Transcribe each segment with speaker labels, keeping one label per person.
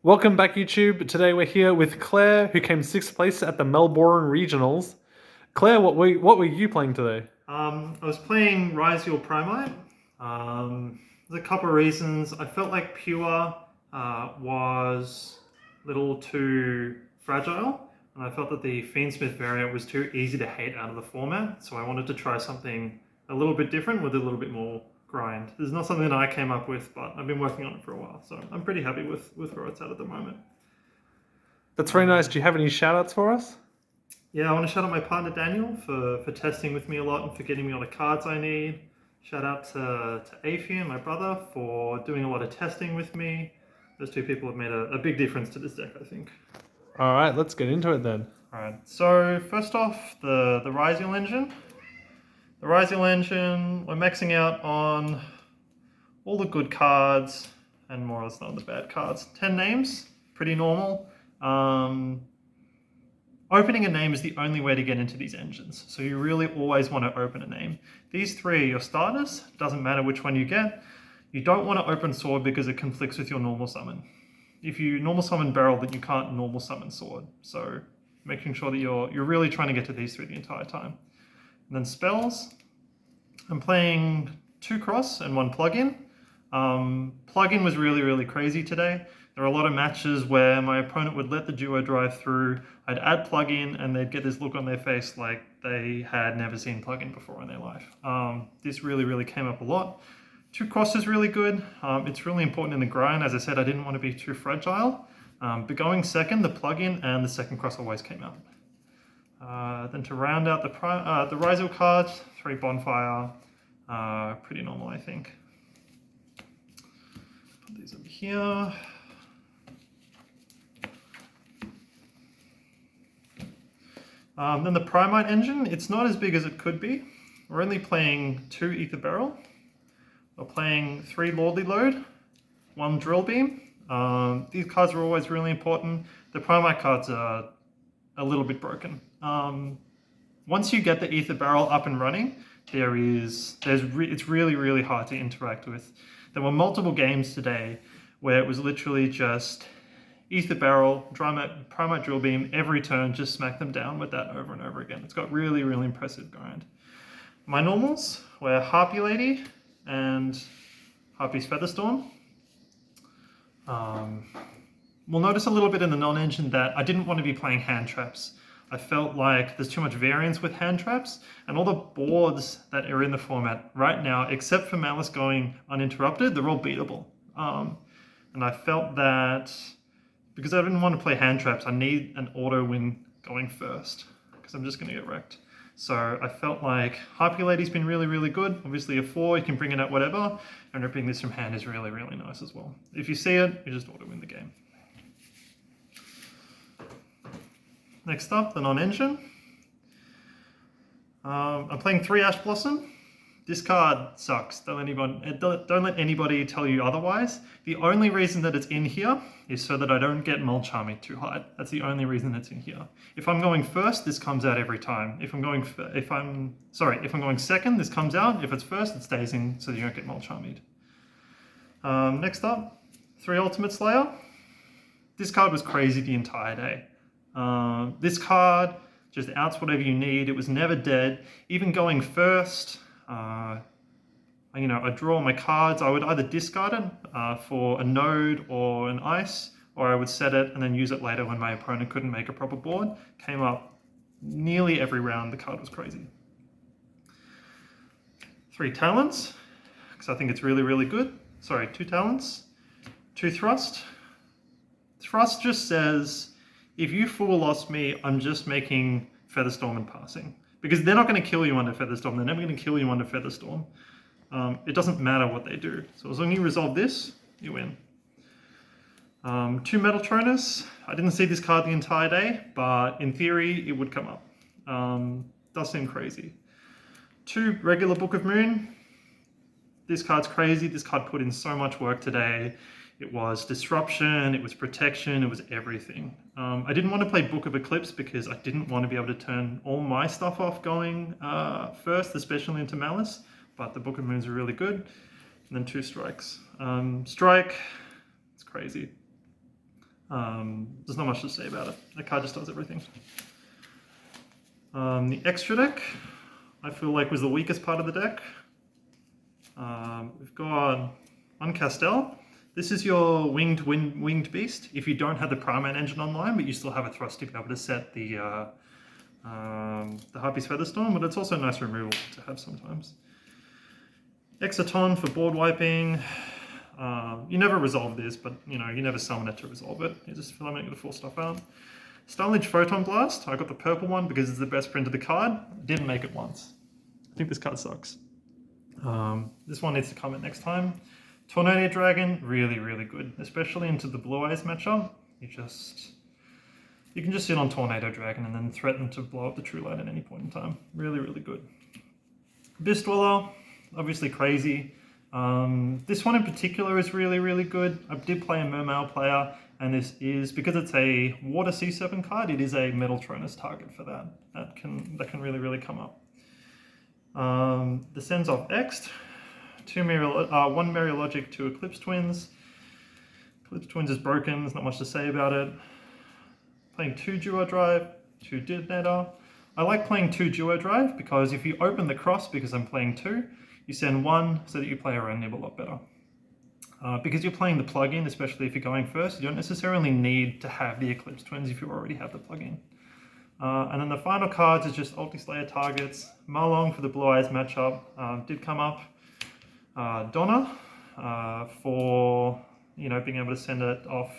Speaker 1: Welcome back, YouTube. Today we're here with Claire, who came 6th place at the Melbourne Regionals. Claire, what were you playing today?
Speaker 2: I was playing RYZEAL Primite. There's a couple of reasons. I felt like Pure was a little too fragile, and I felt that the Fiendsmith variant was too easy to hate out of the format, so I wanted to try something a little bit different with a little bit more grind. This is not something that I came up with, but I've been working on it for a while, so I'm pretty happy with where it's at the moment.
Speaker 1: That's very nice. Do you have any shout-outs for us?
Speaker 2: Yeah, I want to shout out my partner Daniel for testing with me a lot and for getting me all the cards I need. Shout out to Afian, my brother, for doing a lot of testing with me. Those two people have made a big difference to this deck, I think.
Speaker 1: All right, let's get into it then.
Speaker 2: All right, so first off, the RYZEAL engine. The RYZEAL engine, we're maxing out on all the good cards and more or less not the bad cards. 10 names, pretty normal. Opening a name is the only way to get into these engines, so you really always want to open a name. These three are your starters, doesn't matter which one you get. You don't want to open Sword because it conflicts with your normal summon. If you normal summon Barrel, then you can't normal summon Sword, so making sure that you're really trying to get to these three the entire time. And then spells, I'm playing 2 cross and 1 plug-in. Plug-in was really crazy today. There are a lot of matches where my opponent would let the duo drive through, I'd add plug-in, and they'd get this look on their face like they had never seen plug-in before in their life. This really came up a lot. 2 cross is really good. It's really important in the grind. As I said, I didn't want to be too fragile. But going second, the plug-in and the second cross always came out. Then to round out the RYZEAL cards, 3 bonfire, pretty normal, I think. Put these over here. Then the Primite engine, it's not as big as it could be. We're only playing 2 Ether Barrel. We're playing 3 Lordly Load, 1 Drill Beam. These cards are always really important. The Primite cards are a little bit broken. Once you get the Ether Barrel up and running, it's really hard to interact with. There were multiple games today where it was literally just Ether Barrel, Primite Drill Beam, every turn, just smack them down with that over and over again. It's got really impressive grind. My normals were Harpy Lady and Harpy's Featherstorm. We'll notice a little bit in the non-engine that I didn't want to be playing hand traps. I felt like there's too much variance with hand traps, and all the boards that are in the format right now, except for Malice going uninterrupted, they're all beatable. And I felt that because I didn't want to play hand traps, I need an auto win going first, because I'm just going to get wrecked. So I felt like Harpy Lady's been really good. Obviously a 4, you can bring it at whatever, and ripping this from hand is really nice as well. If you see it, you just auto win the game. Next up, the non-engine. I'm playing 3 Ash Blossom. This card sucks. Don't let anybody tell you otherwise. The only reason that it's in here is so that I don't get Mulch Army too high. That's the only reason it's in here. If I'm going first, this comes out every time. If I'm going second, this comes out. If it's first, it stays in so that you don't get Mulch Armied. Next up, 3 Ultimate Slayer. This card was crazy the entire day. This card just outs whatever you need. It was never dead. Even going first, I draw my cards. I would either discard it for a node or an ice, or I would set it and then use it later when my opponent couldn't make a proper board. Came up nearly every round. The card was crazy. 3 talents, because I think it's really good. Sorry, 2 talents. 2 thrust. Thrust just says, if you full lost me, I'm just making Featherstorm and passing. Because they're not going to kill you under Featherstorm. They're never going to kill you under Featherstorm. It doesn't matter what they do. So as long as you resolve this, you win. 2 Metal Tronus. I didn't see this card the entire day, but in theory, it would come up. Does seem crazy. 2 regular Book of Moon. This card's crazy. This card put in so much work today. It was disruption, it was protection, it was everything. I didn't want to play Book of Eclipse because I didn't want to be able to turn all my stuff off going first, especially into Malice, but the Book of Moons are really good. And then 2 strikes. Strike, it's crazy. There's not much to say about it. That card just does everything. The extra deck, I feel like was the weakest part of the deck. We've got one Castel. This is your winged beast. If you don't have the Primite engine online, but you still have a thrust to be able to set the Harpy's Featherstorm, but it's also a nice removal to have sometimes. Exciton for board wiping. You never resolve this, but you never summon it to resolve it. You just feel like to force stuff out. Starlige Photon Blast. I got the purple one because it's the best print of the card. Didn't make it once. I think this card sucks. This one needs to come in next time. Tornado Dragon, really, really good, especially into the Blue Eyes matchup. You can just sit on Tornado Dragon and then threaten to blow up the True Light at any point in time. Really, really good. Abyss Dweller, obviously crazy. This one in particular is really, really good. I did play a Mermail player, and this is, because it's a Water Sea Serpent card, it is a Metal Tronus target for that. That can really, really come up. The Sends Off Ext, one Mereologic, 2 Eclipse Twins. Eclipse Twins is broken, there's not much to say about it. Playing 2 Duo Drive, 2 Detonator. I like playing 2 Duo Drive because if you open the cross, because I'm playing 2, you send 1 so that you play around Nib a lot better. Because you're playing the plugin, especially if you're going first, you don't necessarily need to have the Eclipse Twins if you already have the plugin. And then the final cards is just Ulti-Slayer targets. Marlong for the Blue Eyes matchup did come up. Donna for being able to send it off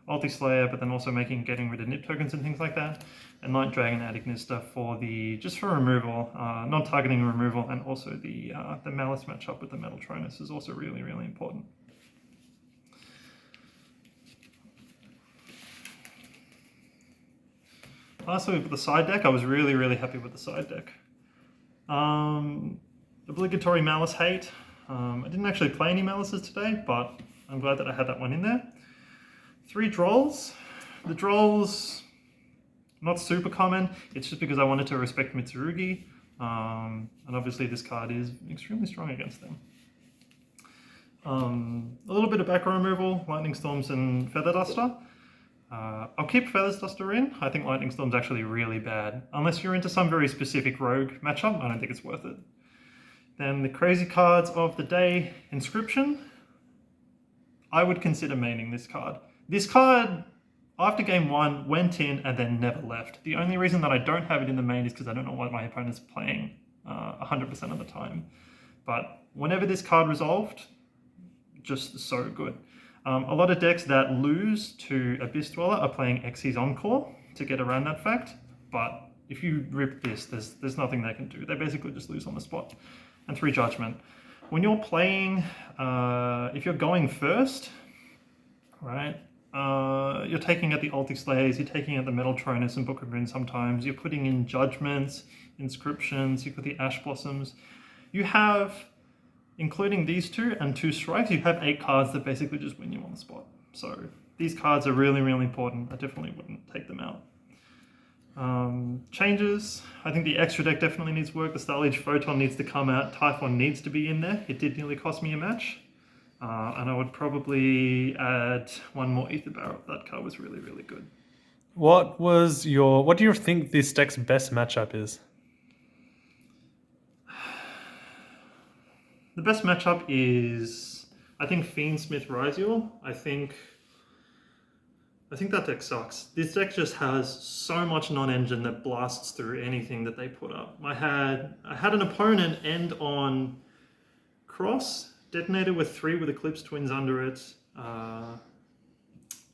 Speaker 2: Ulti-Slayer, but then also getting rid of nip tokens and things like that. And Night Dragon Adignista for for removal, non-targeting removal, and also the Malice matchup with the Metal Tronus is also really, really important. Lastly, with the side deck, I was really, really happy with the side deck. Obligatory Malice Hate. I didn't actually play any Malices today, but I'm glad that I had that one in there. 3 Drolls. The Drolls, not super common. It's just because I wanted to respect Mitsurugi. And obviously this card is extremely strong against them. A little bit of back row removal, Lightning Storms and Feather Duster. I'll keep Feather Duster in. I think Lightning Storm's actually really bad. Unless you're into some very specific rogue matchup, I don't think it's worth it. Then the crazy cards of the day, Inscription. I would consider maining this card. This card, after game 1, went in and then never left. The only reason that I don't have it in the main is because I don't know what my opponent's playing 100% of the time. But whenever this card resolved, just so good. A lot of decks that lose to Abyss Dweller are playing Xyz Encore to get around that fact, but if you rip this, there's nothing they can do. They basically just lose on the spot. And 3 Judgment. When you're playing, if you're going first, right, you're taking out the Ulti-Slayers, you're taking out the Metal Tronus and Book of Runes sometimes, you're putting in Judgments, Inscriptions, you've got the Ash Blossoms. You have, including these 2 and 2 strikes, you have 8 cards that basically just win you on the spot. So these cards are really, really important. I definitely wouldn't take them out. Changes. I think the extra deck definitely needs work. The Starlige Photon needs to come out. Typhon needs to be in there. It did nearly cost me a match. And I would probably add 1 more Ether Barrel. That card was really, really good.
Speaker 1: What do you think this deck's best matchup is?
Speaker 2: The best matchup is, I think, Fiendsmith RYZEAL. I think that deck sucks. This deck just has so much non-engine that blasts through anything that they put up. I had an opponent end on Cross, Detonator with 3 with Eclipse Twins under it,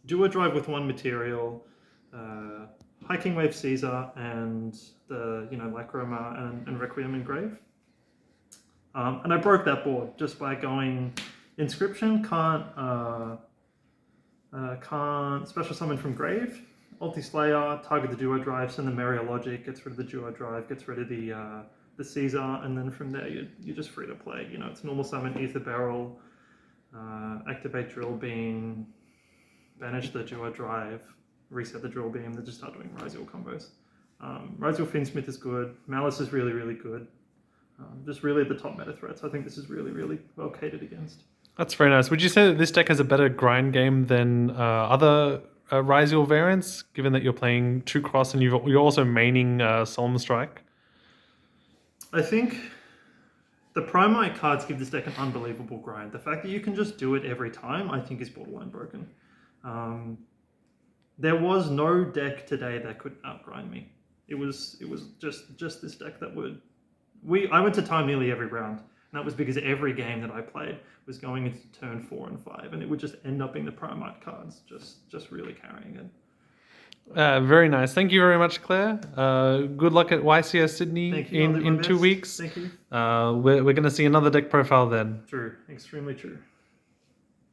Speaker 2: Duo Drive with 1 material, Hiking Wave Caesar, and the Lachroma and Requiem Engrave. And I broke that board just by going Inscription, can't special summon from grave, Ulti-Slayer, target the Duo Drive, send the Mereologic, gets rid of the Duo Drive, gets rid of the Caesar, and then from there you're just free to play. It's normal summon, Ether Barrel, activate Drill Beam, banish the Duo Drive, reset the Drill Beam, then just start doing RYZEAL combos. RYZEAL Fiendsmith is good, Malice is really, really good. Just really the top meta threats. I think this is really, really well catered against.
Speaker 1: That's very nice. Would you say that this deck has a better grind game than other RYZEAL variants, given that you're playing 2 Cross and you're also maining Solemn Strike?
Speaker 2: I think the Primite cards give this deck an unbelievable grind. The fact that you can just do it every time, I think, is borderline broken. There was no deck today that could outgrind me. It was just this deck that would. I went to time nearly every round, and that was because every game that I played was going into turn 4 and 5, and it would just end up being the Primite cards, just really carrying it.
Speaker 1: Very nice. Thank you very much, Claire. Good luck at YCS Sydney
Speaker 2: Thank you.
Speaker 1: in 2 weeks.
Speaker 2: Thank you.
Speaker 1: We're going to see another deck profile then.
Speaker 2: True. Extremely true.